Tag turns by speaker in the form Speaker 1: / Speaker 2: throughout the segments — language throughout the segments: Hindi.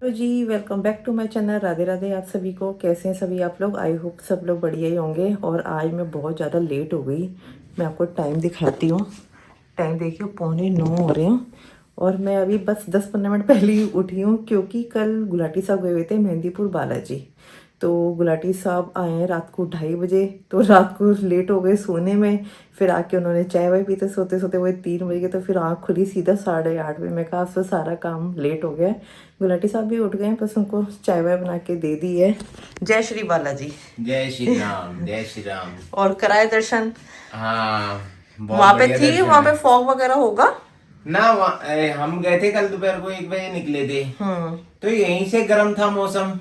Speaker 1: हेलो जी, welcome back to my channel. Radhe Radhe आप सभी को। कैसे हैं सभी आप लोग? आई होप सब लोग बढ़िया ही होंगे। और आज मैं बहुत ज़्यादा लेट हो गई। मैं आपको टाइम दिखाती हूँ। टाइम देखिए 8:45 हो रहे हैं और मैं अभी बस 10-15 मिनट पहले ही उठी हूँ, क्योंकि कल गुलाटी साहब गए हुए थे मेहंदीपुर बालाजी। तो गुलाटी साहब आए हैं रात को 2:30 बजे, तो रात को लेट हो गए सोने में। फिर आके उन्होंने चाय वाय पीते सोते सोते वही 3 बज गए। तो फिर आँख खुली सीधा 8:30 बजे। मैं कहा अब सारा काम लेट हो गया है। गुलाटी साहब भी उठ गए हैं, बस उनको चाय वाय बना के दे दी है। जय श्री बालाजी।
Speaker 2: जय श्री राम, जय श्री राम।
Speaker 1: और कराए दर्शन?
Speaker 2: हाँ, बहुत
Speaker 1: वहां पे
Speaker 2: बढ़िया
Speaker 1: थी,
Speaker 2: दर्शन
Speaker 1: वहां
Speaker 2: है।
Speaker 1: पे फॉग वगैरह होगा
Speaker 2: ना हम गए थे कल दोपहर को 1 बजे निकले थे।
Speaker 1: हम्म।
Speaker 2: तो यहीं से गर्म था मौसम।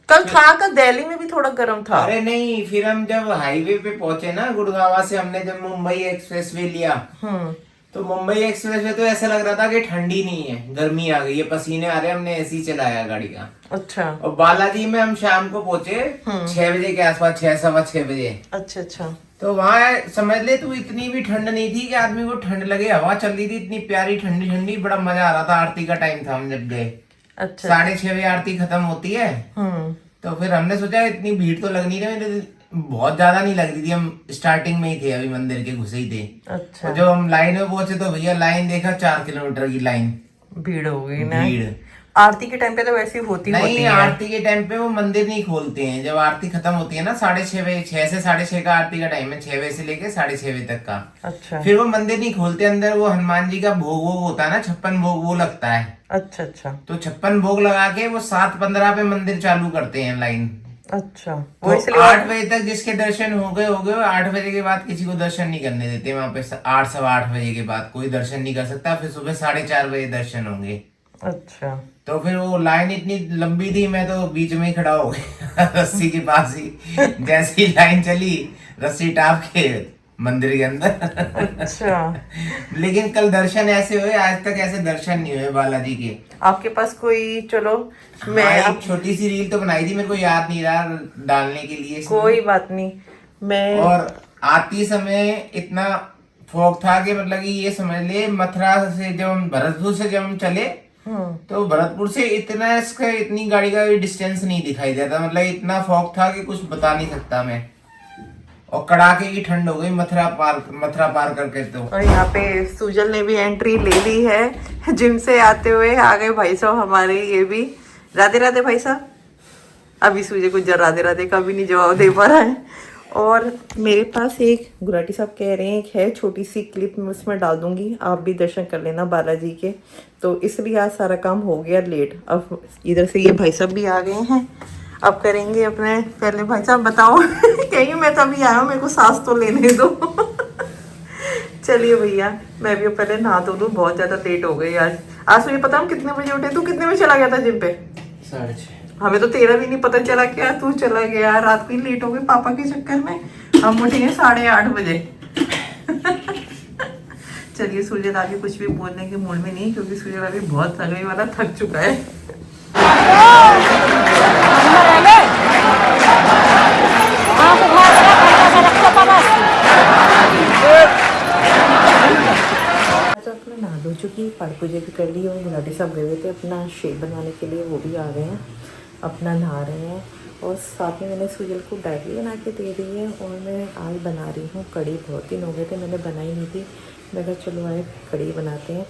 Speaker 1: कल
Speaker 2: फिर
Speaker 1: था, कल दिल्ली में भी थोड़ा गर्म था।
Speaker 2: अरे नहीं, फिर हम जब हाईवे पे पहुंचे ना गुड़गांव से, हमने जब मुंबई एक्सप्रेस वे लिया,
Speaker 1: हम्म।
Speaker 2: तो मुंबई एक्सप्रेस वे तो ऐसा लग रहा था कि ठंडी नहीं है, गर्मी आ गई है, पसीने आ रहे हैं। हमने ऐसे ही चलाया गाड़ी का।
Speaker 1: अच्छा।
Speaker 2: और बालाजी में हम शाम को पहुंचे
Speaker 1: हम्म।
Speaker 2: 6 बजे के आसपास, 6 सवा 6 बजे।
Speaker 1: अच्छा अच्छा।
Speaker 2: तो वहां समझ ले तू, इतनी भी ठंड नहीं थी कि आदमी को ठंड लगे। हवा चल रही थी इतनी प्यारी, ठंडी ठंडी, बड़ा मजा आ रहा था। आरती का टाइम था, हम जब गए
Speaker 1: अच्छा अच्छा।
Speaker 2: 6:30 बजे आरती खत्म होती है।
Speaker 1: हम्म।
Speaker 2: तो फिर हमने सोचा इतनी भीड़ तो लग नहीं रही, बहुत ज्यादा नहीं लग रही थी। हम स्टार्टिंग में ही थे, अभी मंदिर के घुसे ही थे।
Speaker 1: अच्छा।
Speaker 2: और जब हम लाइन में पहुंचे तो भैया लाइन देखा, 4 किलोमीटर की लाइन।
Speaker 1: भीड़ हो गई ना।
Speaker 2: भीड़।
Speaker 1: आरती के टाइम पे तो वैसी होती
Speaker 2: नहीं,
Speaker 1: होती है।
Speaker 2: आरती के टाइम पे वो मंदिर नहीं खोलते हैं। जब आरती खत्म होती है ना 6:30 बजे, 6 से 6:30 का आरती का टाइम है, 6 बजे से लेके 6:30 बजे तक का।
Speaker 1: अच्छा
Speaker 2: फिर वो मंदिर नहीं खोलते। अंदर वो हनुमान जी का भोग वोग होता है ना, 56 भोग वो लगता है।
Speaker 1: अच्छा। अच्छा
Speaker 2: तो 56 भोग लगा के वो 7:15 पे मंदिर चालू करते हैं लाइन।
Speaker 1: अच्छा।
Speaker 2: तो
Speaker 1: वो इसलिए
Speaker 2: 8 बजे तक जिसके दर्शन हो गए। 8 बजे के बाद किसी को दर्शन नहीं करने देते वहां पे। 8 सवा 8 बजे के बाद कोई दर्शन नहीं कर सकता। फिर सुबह 4:30 बजे दर्शन होंगे।
Speaker 1: अच्छा।
Speaker 2: तो फिर वो लाइन इतनी लंबी थी, मैं तो बीच में ही खड़ा हो गया रस्सी के पास ही। जैसी लाइन चली, रस्सी टाप के मंदिर के अंदर।
Speaker 1: अच्छा।
Speaker 2: लेकिन कल दर्शन ऐसे हुए, आज तक ऐसे दर्शन नहीं हुए बालाजी के।
Speaker 1: आपके पास कोई, चलो
Speaker 2: हाँ,
Speaker 1: मैं
Speaker 2: एक
Speaker 1: आप,
Speaker 2: छोटी सी रील तो बनाई थी, मेरे को याद नहीं रहा डालने के लिए इसमें।
Speaker 1: कोई बात नहीं। मैं
Speaker 2: और आती समय इतना फॉग था कि मतलब कि ये समझ ले, मथुरा से जब हम, भरतपुर से जब हम चले,
Speaker 1: हम्म।
Speaker 2: तो भरतपुर से इतना इसका, इतनी गाड़ी का डिस्टेंस नहीं दिखाई देता। मतलब इतना फॉग था कि कुछ बता नहीं सकता मैं। और कड़ाके की ठंड हो गई मथुरा पार करके तो।
Speaker 1: और यहाँ पे सुजल ने भी एंट्री ले ली है। जिम से आते हुए आ गए भाई साहब हमारे, ये भी। राधे राधे भाई साहब। अभी सूजे को राधे राधे का भी नहीं जवाब दे पा रहा है। और मेरे पास एक, गुलाटी साहब कह रहे हैं, एक है छोटी सी क्लिप, मैं उसमें डाल दूंगी, आप भी दर्शन कर लेना बालाजी के। तो इसलिए आज सारा काम हो गया लेट। अब इधर से ये भाई साहब भी आ गए हैं, अब करेंगे अपने। पहले भाई साहब बताओ। कहीं मैं तभी आया हूँ, मेरे को सांस तो लेने दो। चलिए भैया, मैं भी पहले नहा धो लूँ, बहुत ज़्यादा लेट हो गई आज। आज मुझे पता, हम कितने बजे उठे? तू कितने बजे चला गया था जिम पे?
Speaker 2: 6:30।
Speaker 1: हमें तो तेरा भी नहीं पता चला, क्या तू चला गया। रात को ही लेट हो गई पापा के चक्कर में। हम उठेंगे 8:30 बजे। चलिए, सूर्य आगे कुछ भी बोलने के मूड में नहीं, क्योंकि सूर्य अभी बहुत थकने वाला, थक चुका है। तो अपना नहा धो चुकी, पाठ पूजा भी कर ली, और गुलाटी साहब गए हुए थे अपना शेक बनवाने के लिए, वो भी आ गए हैं, अपना नहा रहे हैं। और साथ में मैंने सुजल को डाइट भी बना के दे दी है। और मैं आज बना रही हूँ कढ़ी। बहुत दिन हो गए थे मैंने बनाई नहीं थी। मैं कहा चलो आए कढ़ी बनाते हैं।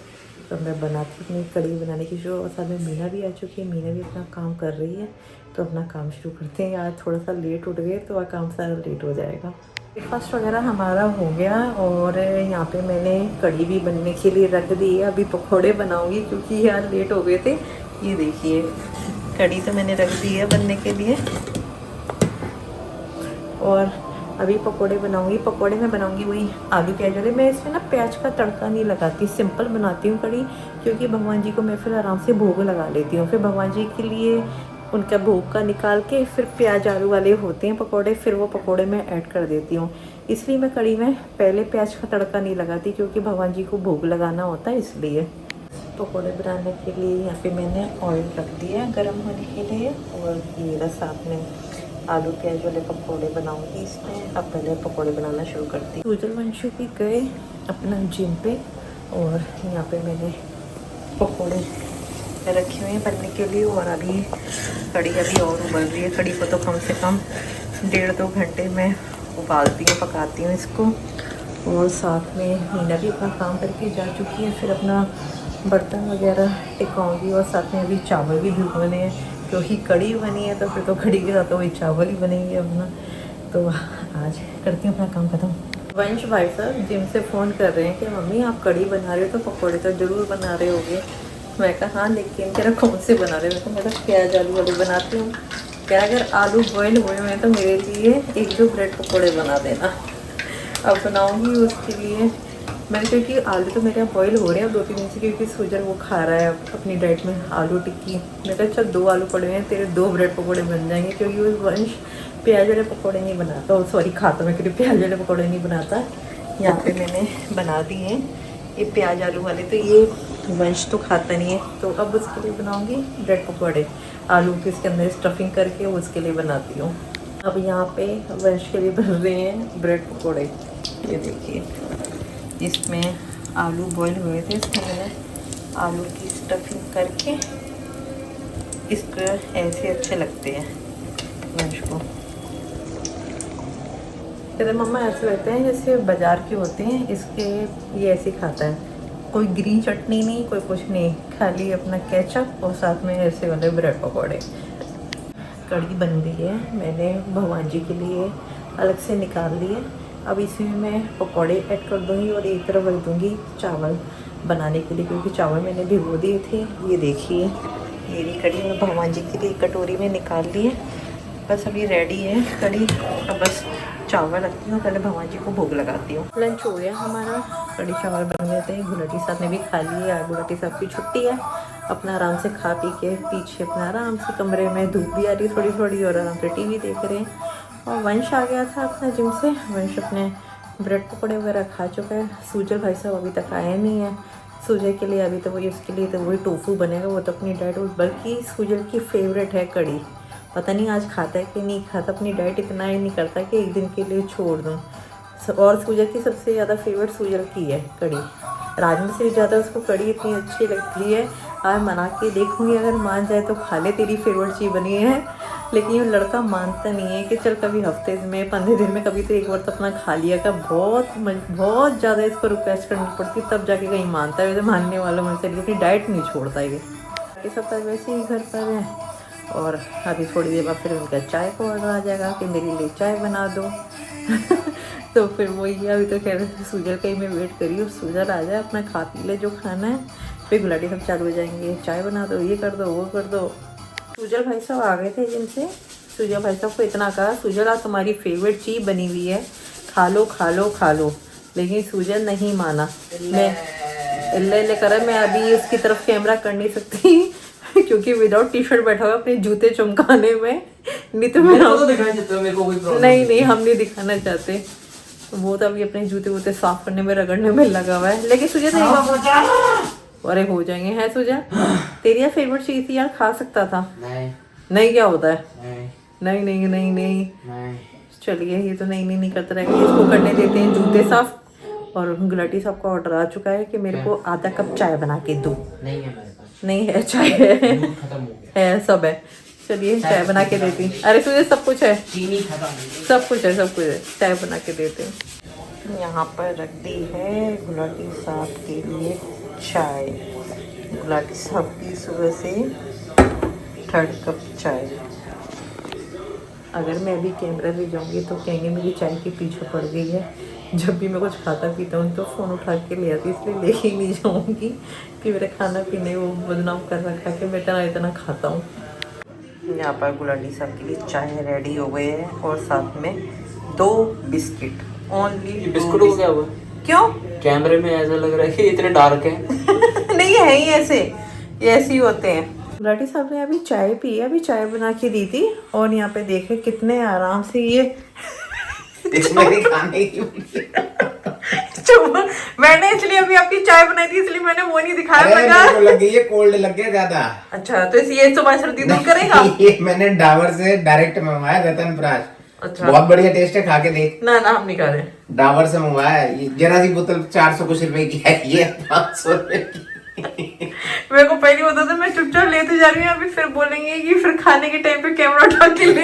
Speaker 1: तो मैं बनाती अपनी कढ़ी बनाने की शुरू। और साथ में मीना भी आ चुकी है, मीना भी अपना काम कर रही है। तो अपना काम शुरू करते हैं। आज थोड़ा सा लेट उठ गए तो काम सारा लेट हो जाएगा। ब्रेकफास्ट वगैरह हमारा हो गया। और यहाँ पे मैंने कढ़ी भी बनने के लिए रख दी है। अभी पकौड़े बनाऊंगी, क्योंकि यार लेट हो गए थे। ये देखिए, कढ़ी तो मैंने रख दी है बनने के लिए। और अभी पकोड़े बनाऊंगी। पकोड़े में बनाऊंगी वही आलू प्याज वाले। मैं इसमें ना प्याज का तड़का नहीं लगाती, सिंपल बनाती हूँ कढ़ी। क्योंकि भगवान जी को मैं फिर आराम से भोग लगा लेती हूँ। फिर भगवान जी के लिए उनका भोग का निकाल के फिर प्याज आलू वाले होते हैं पकोड़े, फिर वो पकोड़े में ऐड कर देती हूँ। इसलिए मैं कढ़ी में पहले प्याज का तड़का नहीं लगाती, क्योंकि भगवान जी को भोग लगाना होता है, इसलिए। पकोड़े बनाने के लिए यहाँ पे मैंने ऑयल रख दिया है गर्म होने के लिए। और ये रहा साथ में आलू प्याज वाले पकोड़े बनाऊंगी इसमें। अब पहले पकोड़े बनाना शुरू करती हूँ। सुजल वंशु भी गए अपना जिम पे, और यहाँ पे मैंने पकोड़े में रखी हुई हैं बनने के लिए। और अभी कड़ी अभी और उबल रही है। कड़ी को तो कम से कम 1.5-2 घंटे में उबालती हूँ, पकाती हूँ इसको। और साथ में मीना भी अपना काम करके जा चुकी है। फिर अपना बर्तन वगैरह टिकाऊँगी। और साथ में अभी चावल भी भिगोने हैं, क्योंकि कड़ी बनी है तो फिर तो कड़ी के साथ तो वही चावल ही बनेंगे अपना। तो आज करती हूँ अपना काम खत्म। वंश भाई साहब जिम से फ़ोन कर रहे हैं कि मम्मी आप कड़ी बना रहे हो तो पकौड़े तो ज़रूर बना रहे होगे। मैं कहा हाँ, लेकिन कह रहा कौन से बना रहे हो? मैं कहा प्याज आलू वाले बनाती हूँ। क्या अगर आलू बॉयल हुए हुए हैं तो मेरे लिए 1-2 ब्रेड पकौड़े बना देना। अब बनाऊँगी उसके लिए मैंने, क्योंकि आलू तो मेरे यहाँ बॉयल हो रहे हैं 2-3 दिन से, क्योंकि सुजर वो खा रहा है अपनी डाइट में आलू टिक्की। मैं कहा चल 2 आलू पड़े हुए हैं, तेरे 2 ब्रेड पकौड़े बन जाएंगे, क्योंकि वो वंश प्याज वाले पकौड़े नहीं बनाता। और सॉरी, खाता मैं क्योंकि प्याज वाले पकौड़े नहीं बनाता। यहाँ पे मैंने बना दिए हैं ये प्याज आलू वाले, तो ये वंश तो खाता नहीं है। तो अब उसके लिए बनाऊँगी ब्रेड पकौड़े, आलू के इसके अंदर स्टफिंग करके उसके लिए बनाती हूँ। अब यहाँ पे वंश के लिए बन रहे हैं ब्रेड पकौड़े। ये देखिए, इसमें आलू बॉईल हुए थे, इसमें मैंने आलू की स्टफिंग करके इसको ऐसे अच्छे लगते हैं वंश को। कहते मम्मा ऐसे लगते हैं जैसे बाज़ार के होते हैं, इसके ये ऐसे खाता है। कोई ग्रीन चटनी नहीं, कोई कुछ नहीं, खाली अपना केचप और साथ में ऐसे वाले ब्रेड पकौड़े। कड़ी बन गई है, मैंने भगवान जी के लिए अलग से निकाल लिए। अब इसमें मैं पकौड़े ऐड कर दूँगी और एक तरफ रख दूँगी चावल बनाने के लिए, क्योंकि चावल मैंने भिगो दिए थे। ये देखिए, मेरी कड़ी मैं भगवान जी के लिए कटोरी में निकाल ली है। बस अभी रेडी है कड़ी। अब बस चावल रखती हूँ, पहले भगवान जी को भोग लगाती हूँ। लंच हो गया हमारा, कड़ी चावल बन गए थे। गुलाटी साहब ने भी खा लिए। आज गुलाटी साहब की छुट्टी है, अपना आराम से खा पी के पीछे अपना आराम से कमरे में, धूप भी आ रही थोड़ी थोड़ी, और आराम से टीवी देख रहे हैं। और वंश आ गया था अपना जिम से। वंश अपने ब्रेड पकौड़े वगैरह खा चुका है। सूजल भाई साहब अभी तक आए नहीं है। सूजल के लिए अभी तो वही, उसके लिए तो वही टोफू बनेगा, वो तो अपनी डाइट। बल्कि सूजल की फेवरेट है कड़ी। पता नहीं आज खाता है कि नहीं खाता, अपनी डाइट इतना ही नहीं करता कि एक दिन के लिए छोड़ दूँ। और सूजल की सबसे ज़्यादा फेवरेट सूजल की है कड़ी। राजमा से भी ज़्यादा उसको कड़ी इतनी अच्छी लगती है। आज मना के देखूँगी, अगर मान जाए तो खा ले, तेरी फेवरेट चीज़ बनी है। लेकिन ये लड़का मानता नहीं है कि चल कभी हफ्ते में 15 दिन में कभी तो एक बार तो अपना खा लिया का। बहुत ज़्यादा इसको रिक्वेस्ट करनी पड़ती, तब जाके कहीं मानता है। वैसे मानने वालों में से अपनी डाइट नहीं छोड़ता ये सब। तक वैसे ही घर पर है। और अभी थोड़ी देर बाद फिर उनका चाय का ऑर्डर आ जाएगा कि मेरे लिए चाय बना दो। तो फिर वही है। अभी तो कह रहे थे सूजल का ही मैं वेट करी हूँ, सूजल आ जाए, अपना खा पी ले जो खाना है। फिर गुलाटी सब चालू हो जाएंगे, चाय बना दो, ये कर दो, वो कर दो। सूजल भाई साहब आ गए थे जिनसे। सूजल भाई साहब को इतना कहा, सूजल आज तुम्हारी फेवरेट चीज़ बनी हुई है, खा लो खा लो खा लो। लेकिन सूजल नहीं माना। मैं इल्ले करा, मैं अभी इसकी तरफ कैमरा कर नहीं सकती क्योंकि विदाउट टी शर्ट बैठा हुआ अपने जूते चमकाने में। नहीं तो मेरे को दिखाना चाहते हो, मेरे को कोई प्रॉब्लम नहीं, हम नहीं दिखाना चाहते। वो तो अभी अपने जूते वूते साफ करने में, रगड़ने में लगा हुआ है। लेकिन सूजल अरे हो जाएंगे हैं सूजल। तेरी यार फेवरेट चीज थी यार, खा सकता था। नहीं क्या होता है? नहीं। चलिए, ये तो नहीं करता रहेगा। इसको करने देते हैं जूते साफ। और गुलाटी साहब का ऑर्डर आ चुका है कि मेरे को आधा कप चाय बना के दो। नहीं है मेरे पास, नहीं है, चाय है सब है। चलिए चाय बना के देती। अरे सूजल सब कुछ है, चीनी खत्म, सब कुछ है, चाय बना के देते हैं। यहाँ पर रख दी है गुलाटी साहब के लिए चाय। गुलाटी साहब की सुबह से 3rd कप चाय। अगर मैं अभी कैमरा ले जाऊंगी तो कहेंगे मेरी चाय के पीछे पड़ गई है। जब भी मैं कुछ खाता पीता हूँ तो फ़ोन उठा के ले आती, इसलिए लेके ही नहीं जाऊँगी कि मेरा खाना पीने वो बदनाम कर रखा कि मैं इतना खाता हूँ। यहाँ पर गुलाटी साहब के लिए चाय रेडी हो गई है और साथ में 2 बिस्किट। ओनली
Speaker 3: बिस्कुट को क्या हुआ?
Speaker 1: क्यों?
Speaker 3: कैमरे में ऐसा लग रहा है कि इतने डार्क है।
Speaker 1: नहीं है ही ऐसे, ये ऐसे ही होते हैं। गुलाटी साहब ने अभी चाय पी है, अभी चाय बना के दी थी। और यहाँ पे देखे कितने आराम से ये
Speaker 2: इसमें खाने की
Speaker 1: मैंने इसलिए अभी आपकी चाय बनाई थी, इसलिए मैंने वो नहीं दिखाया।
Speaker 2: मेरे को लग गई है, कोल्ड लग गया ज्यादा।
Speaker 1: अच्छा, तो ये सुबह सर्दी दूर करेगा।
Speaker 2: ये मैंने डाबर से डायरेक्ट मंगवाया, रतन प्राश।
Speaker 1: अच्छा,
Speaker 2: बहुत बढ़िया टेस्ट है, खा के देख।
Speaker 1: ना हम नहीं खा रहे।
Speaker 2: डाबर से मंगवाया, जरा सी बोतल 400 कुछ रुपए की है, ये 500 रुपए की।
Speaker 1: मेरे को पहले होता था मैं चुपचाप लेते जा रही हूँ, अभी फिर बोलेंगे कि फिर खाने के टाइम पे कैमरा उठा के ले।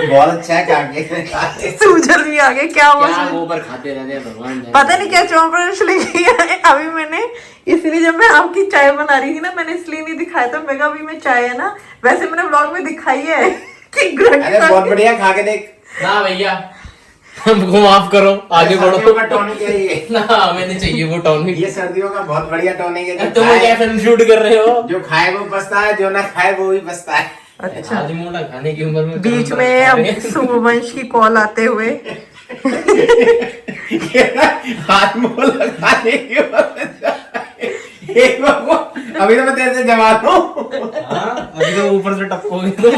Speaker 2: बहुत अच्छा है काके।
Speaker 1: सूजल भी आ गए, क्या हुआ?
Speaker 3: क्या वो पर खाते रहते हैं भगवान जाने।
Speaker 1: पता नहीं क्या चौंपरश लेके आए अभी मैंने, इसलिए जब मैं आपकी चाय बना रही थी ना मैंने इसलिए नहीं दिखाया था। मैं कहा अभी मैं चाय है ना, वैसे मैंने ब्लॉग में दिखाई है कि
Speaker 2: अरे बहुत बढ़िया, खा के देख।
Speaker 3: ना भैया हमको माफ करो, आगे बढ़ो।
Speaker 2: सर्दियों का टॉनिक है ये।
Speaker 3: ना हमें नहीं चाहिए वो टॉनिक।
Speaker 2: ये सर्दियों का बहुत बढ़िया टॉनिक है।
Speaker 3: तुम क्या फिल्म शूट कर रहे हो?
Speaker 2: जो खाए वो बचता है, जो ना खाए वो भी बचता है।
Speaker 1: अच्छा,
Speaker 3: आज मोटा खाने की उम्र में
Speaker 1: बीच में अब शुभवंश की कॉल आते हुए
Speaker 2: ये ना हाथ मुंह लगाने की अभी तो मैं तेरे से जवान हूँ।
Speaker 3: अभी तो ऊपर से टपकोगे तुम।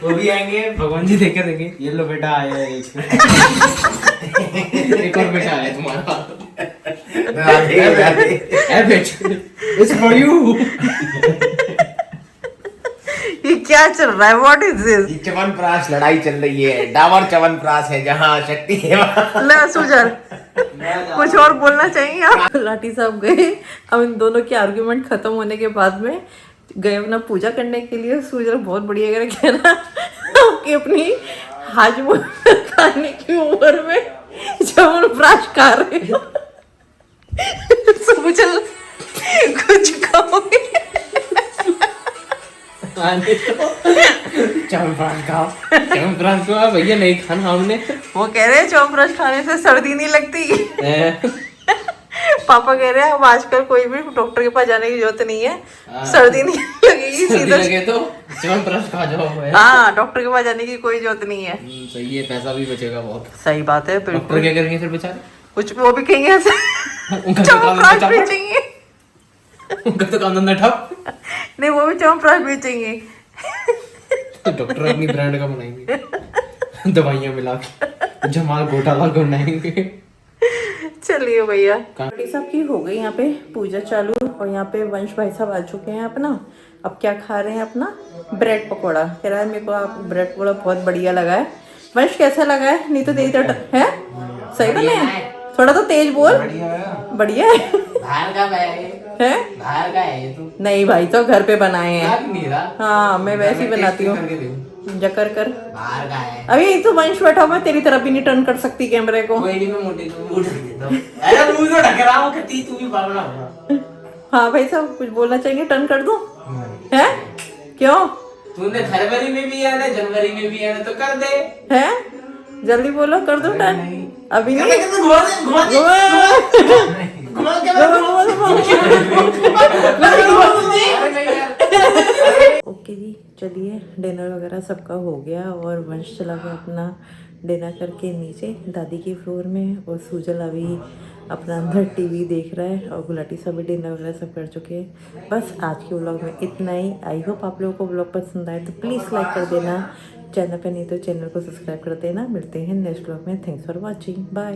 Speaker 3: वो भी आएंगे, भगवान जी देखे देंगे। ये लो बेटा आया है एक और बेटा आया तुम्हारा। It's for you।
Speaker 1: ये क्या चल रहा है? What is this?
Speaker 2: ये च्यवनप्राश लड़ाई चल रही है। डाबर च्यवनप्राश है, जहाँ शक्ति है वहाँ।
Speaker 1: ले सुजल, कुछ और बोलना चाहिए आप? लाठी साहब गए, अब इन दोनों की आर्गुमेंट खत्म होने के बाद में गए अपना पूजा करने के लिए। सुजल बहुत बढ़िया करके कह रहा कि अपनी हाजमा खाने की उम्र में च्यवनप्राश खा रहे हो। सुजल कुछ कहोगे?
Speaker 3: च्यवनप्राश खाओ, च्यवनप्राश खाओ भैया, नहीं खाना हमने।
Speaker 1: वो कह रहे हैं च्यवनप्राश खाने से सर्दी नहीं लगती। पापा कह रहे हैं अब आजकल कोई भी डॉक्टर के पास जाने की जरूरत नहीं है, सर्दी नहीं लगेगी,
Speaker 3: सर्दी
Speaker 1: सीधा
Speaker 3: लगे तो च्यवनप्राश खा जाओ।
Speaker 1: हाँ, डॉक्टर के पास जाने की कोई जरूरत नहीं है।
Speaker 3: सही है, पैसा भी बचेगा बहुत।
Speaker 1: सही बात है,
Speaker 3: डॉक्टर
Speaker 1: बिल्कुल।
Speaker 3: क्या करेंगे फिर बेचारे?
Speaker 1: कुछ वो भी कहेंगे ऐसे
Speaker 3: उनका तो काम
Speaker 1: च्यवनप्राश
Speaker 3: धंधा ठप।
Speaker 1: बेचेंगे।
Speaker 3: उनका तो काम धंधा ठप।
Speaker 1: नहीं, वो भी च्यवनप्राश बेचेंगे।
Speaker 3: डॉक्टर अपनी ब्रांड का बनाएंगे, दवाइयाँ मिला के जमाल घोटाला बनाएंगे।
Speaker 1: चलिए भैया, बड़ी साहब की हो गई यहाँ पे पूजा चालू, और यहाँ पे वंश भाई साहब आ चुके हैं अपना। अब क्या खा रहे हैं? अपना ब्रेड पकौड़ा। कह रहा है मेरे को आप ब्रेड पकौड़ा बहुत बढ़िया लगा है। वंश कैसा लगा है? नहीं तो तेरी तरह है, सही बने हैं? थोड़ा तो तेज बोल। बढ़िया है।
Speaker 3: बाहर का
Speaker 1: है?
Speaker 3: बाहर का है ये तो।
Speaker 1: नहीं भाई, तो घर पे बनाए हैं।
Speaker 3: नहीं रहा।
Speaker 1: हाँ, मैं वैसे ही बनाती हूँ। जकर कर।
Speaker 3: बाहर का है।
Speaker 1: अभी तो वंश बैठा हुआ, तेरी तरफ भी नहीं टर्न कर सकती कैमरे को।
Speaker 3: कोई नहीं, मैं मोटी तो मुंह ढक देता हूँ। अरे मुंह तो ढक रहा हूँ, कती तू भी पागल हो।
Speaker 1: हाँ भाई साहब, कुछ बोलना चाहिए, टर्न कर दूं? है? क्यों?
Speaker 3: तूने फरवरी में भी आना, जनवरी में भी आना, तो कर दे।
Speaker 1: है? जल्दी बोलो, कर दो टर्न। अभी नहीं। ओके जी, चलिए डिनर वगैरह सबका हो गया, और वंश चला गया अपना डिनर करके नीचे दादी के फ्लोर में, और सुजल अभी अपना अंदर टीवी देख रहा है, और गुलाटी सब भी डिनर वगैरह सब कर चुके हैं। बस आज के व्लॉग में इतना ही। आई होप आप लोगों को व्लॉग पसंद आए तो प्लीज़ लाइक कर देना, चैनल पे नहीं तो चैनल को सब्सक्राइब कर देना। मिलते हैं नेक्स्ट व्लॉग में। Thanks for watching, bye.